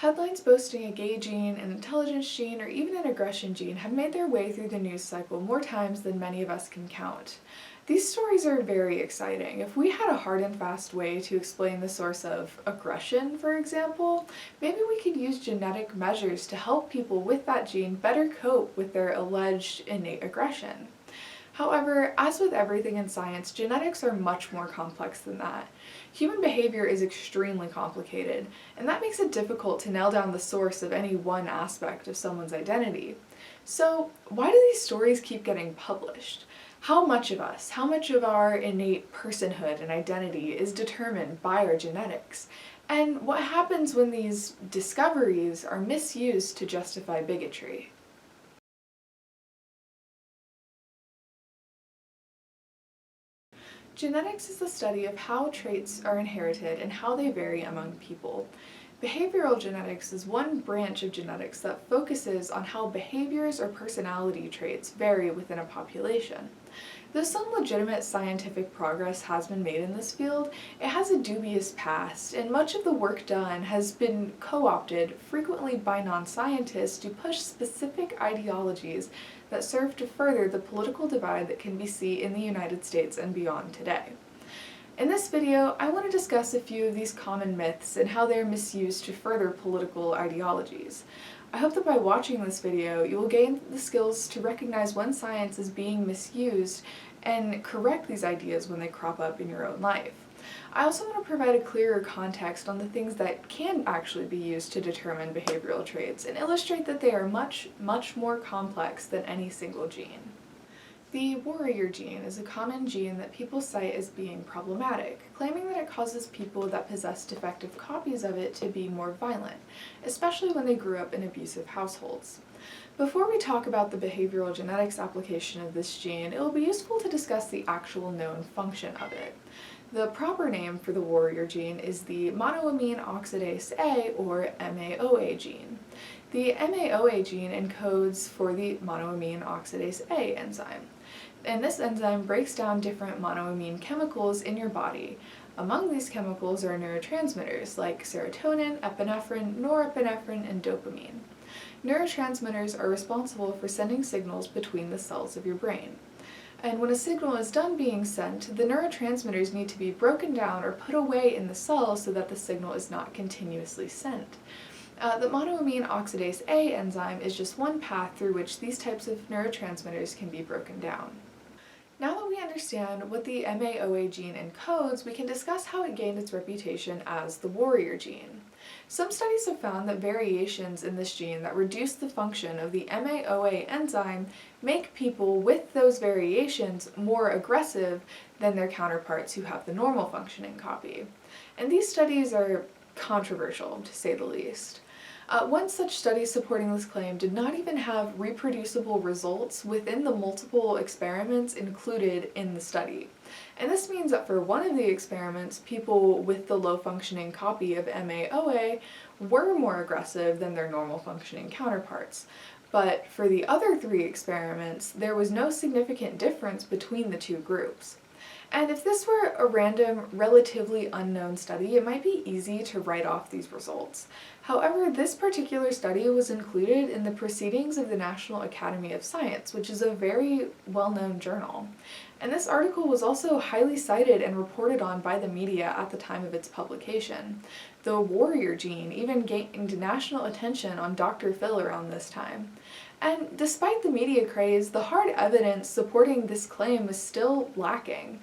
Headlines boasting a gay gene, an intelligence gene, or even an aggression gene have made their way through the news cycle more times than many of us can count. These stories are very exciting. If we had a hard and fast way to explain the source of aggression, for example, maybe we could use genetic measures to help people with that gene better cope with their alleged innate aggression. However, as with everything in science, genetics are much more complex than that. Human behavior is extremely complicated, and that makes it difficult to nail down the source of any one aspect of someone's identity. So, why do these stories keep getting published? How much of us, how much of our innate personhood and identity is determined by our genetics? And what happens when these discoveries are misused to justify bigotry? Genetics is the study of how traits are inherited and how they vary among people. Behavioral genetics is one branch of genetics that focuses on how behaviors or personality traits vary within a population. Though some legitimate scientific progress has been made in this field, it has a dubious past, and much of the work done has been co-opted, frequently by non-scientists, to push specific ideologies that serve to further the political divide that can be seen in the United States and beyond today. In this video, I want to discuss a few of these common myths and how they are misused to further political ideologies. I hope that by watching this video, you will gain the skills to recognize when science is being misused and correct these ideas when they crop up in your own life. I also want to provide a clearer context on the things that can actually be used to determine behavioral traits and illustrate that they are much more complex than any single gene. The warrior gene is a common gene that people cite as being problematic, claiming that it causes people that possess defective copies of it to be more violent, especially when they grew up in abusive households. Before we talk about the behavioral genetics application of this gene, it will be useful to discuss the actual known function of it. The proper name for the warrior gene is the monoamine oxidase A, or MAOA gene. The MAOA gene encodes for the monoamine oxidase A enzyme, and this enzyme breaks down different monoamine chemicals in your body. Among these chemicals are neurotransmitters like serotonin, epinephrine, norepinephrine, and dopamine. Neurotransmitters are responsible for sending signals between the cells of your brain. And when a signal is done being sent, the neurotransmitters need to be broken down or put away in the cell so that the signal is not continuously sent. The monoamine oxidase A enzyme is just one path through which these types of neurotransmitters can be broken down. Now that we understand what the MAOA gene encodes, we can discuss how it gained its reputation as the warrior gene. Some studies have found that variations in this gene that reduce the function of the MAOA enzyme make people with those variations more aggressive than their counterparts who have the normal functioning copy. And these studies are controversial, to say the least. One such study supporting this claim did not even have reproducible results within the multiple experiments included in the study. And this means that for one of the experiments, people with the low-functioning copy of MAOA were more aggressive than their normal functioning counterparts. But for the other three experiments, there was no significant difference between the two groups. And if this were a random, relatively unknown study, it might be easy to write off these results. However, this particular study was included in the Proceedings of the National Academy of Science, which is a very well-known journal. And this article was also highly cited and reported on by the media at the time of its publication. The warrior gene even gained national attention on Dr. Phil around this time. And despite the media craze, the hard evidence supporting this claim was still lacking.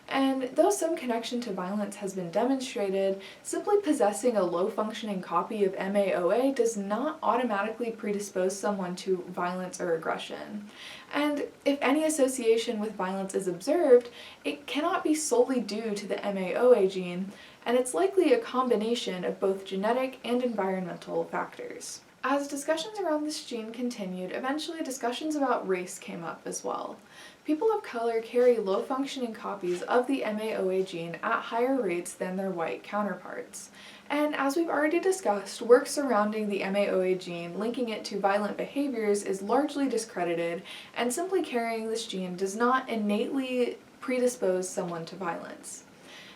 And though some connection to violence has been demonstrated, simply possessing a low-functioning copy of MAOA does not automatically predispose someone to violence or aggression. And if any association with violence is observed, it cannot be solely due to the MAOA gene, and it's likely a combination of both genetic and environmental factors. As discussions around this gene continued, eventually discussions about race came up as well. People of color carry low-functioning copies of the MAOA gene at higher rates than their white counterparts. And as we've already discussed, work surrounding the MAOA gene linking it to violent behaviors is largely discredited, and simply carrying this gene does not innately predispose someone to violence.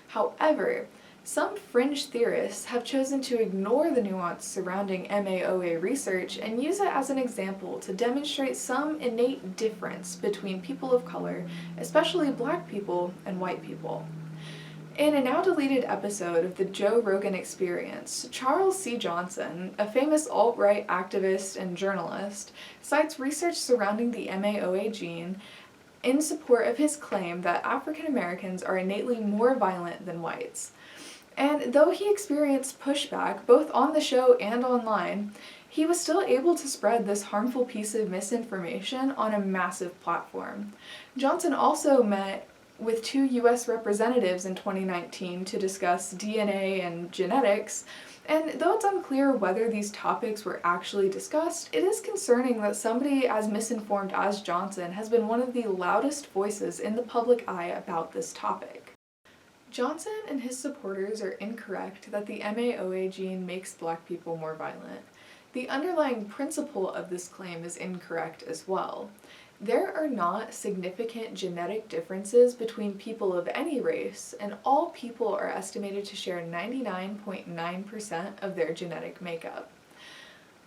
However, Some fringe theorists have chosen to ignore the nuance surrounding MAOA research and use it as an example to demonstrate some innate difference between people of color, especially Black people and white people. In a now-deleted episode of the Joe Rogan Experience, Charles C. Johnson, a famous alt-right activist and journalist, cites research surrounding the MAOA gene in support of his claim that African Americans are innately more violent than whites. And though he experienced pushback both on the show and online, he was still able to spread this harmful piece of misinformation on a massive platform. Johnson also met with 2 U.S. representatives in 2019 to discuss DNA and genetics, and though it's unclear whether these topics were actually discussed, it is concerning that somebody as misinformed as Johnson has been one of the loudest voices in the public eye about this topic. Johnson and his supporters are incorrect that the MAOA gene makes Black people more violent. The underlying principle of this claim is incorrect as well. There are not significant genetic differences between people of any race, and all people are estimated to share 99.9% of their genetic makeup.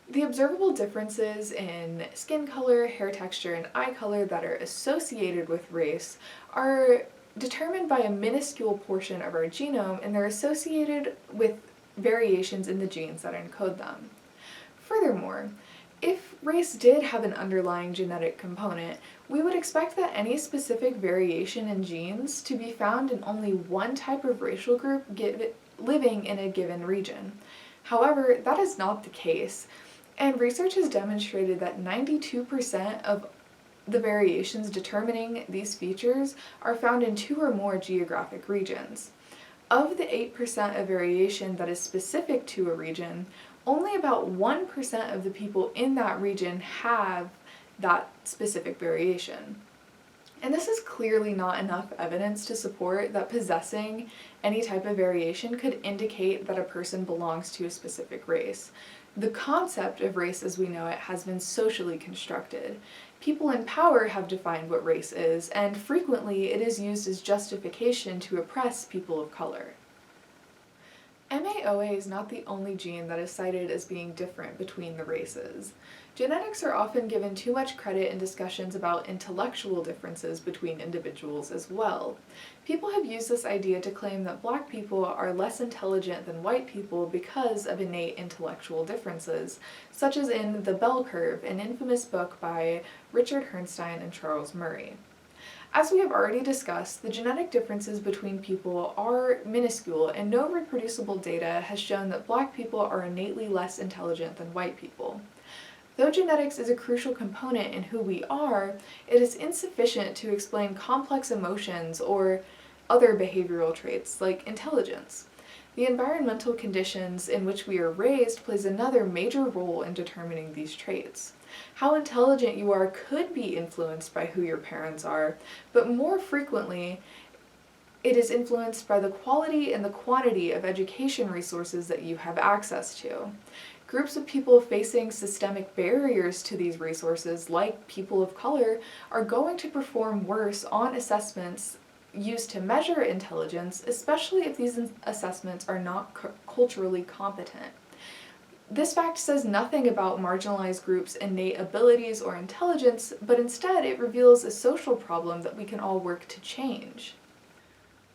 The observable differences in skin color, hair texture, and eye color that are associated with race are determined by a minuscule portion of our genome, and they're associated with variations in the genes that encode them. Furthermore, if race did have an underlying genetic component, we would expect that any specific variation in genes to be found in only one type of racial group living in a given region. However, that is not the case, and research has demonstrated that 92% of the variations determining these features are found in 2 or more geographic regions. Of the 8% of variation that is specific to a region, only about 1% of the people in that region have that specific variation. And this is clearly not enough evidence to support that possessing any type of variation could indicate that a person belongs to a specific race. The concept of race as we know it has been socially constructed. People in power have defined what race is, and frequently it is used as justification to oppress people of color. MAOA is not the only gene that is cited as being different between the races. Genetics are often given too much credit in discussions about intellectual differences between individuals as well. People have used this idea to claim that Black people are less intelligent than white people because of innate intellectual differences, such as in The Bell Curve, an infamous book by Richard Herrnstein and Charles Murray. As we have already discussed, the genetic differences between people are minuscule, and no reproducible data has shown that Black people are innately less intelligent than white people. Though genetics is a crucial component in who we are, it is insufficient to explain complex emotions or other behavioral traits like intelligence. The environmental conditions in which we are raised plays another major role in determining these traits. How intelligent you are could be influenced by who your parents are, but more frequently, it is influenced by the quality and the quantity of education resources that you have access to. Groups of people facing systemic barriers to these resources, like people of color, are going to perform worse on assessments used to measure intelligence, especially if these assessments are not culturally competent. This fact says nothing about marginalized groups' innate abilities or intelligence, but instead it reveals a social problem that we can all work to change.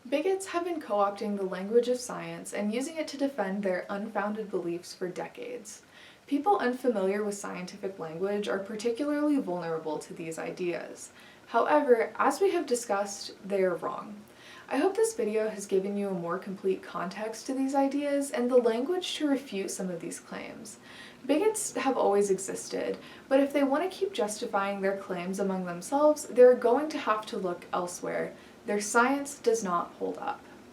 Bigots have been co-opting the language of science and using it to defend their unfounded beliefs for decades. People unfamiliar with scientific language are particularly vulnerable to these ideas. However, as we have discussed, they are wrong. I hope this video has given you a more complete context to these ideas and the language to refute some of these claims. Bigots have always existed, but if they want to keep justifying their claims among themselves, they're going to have to look elsewhere. Their science does not hold up.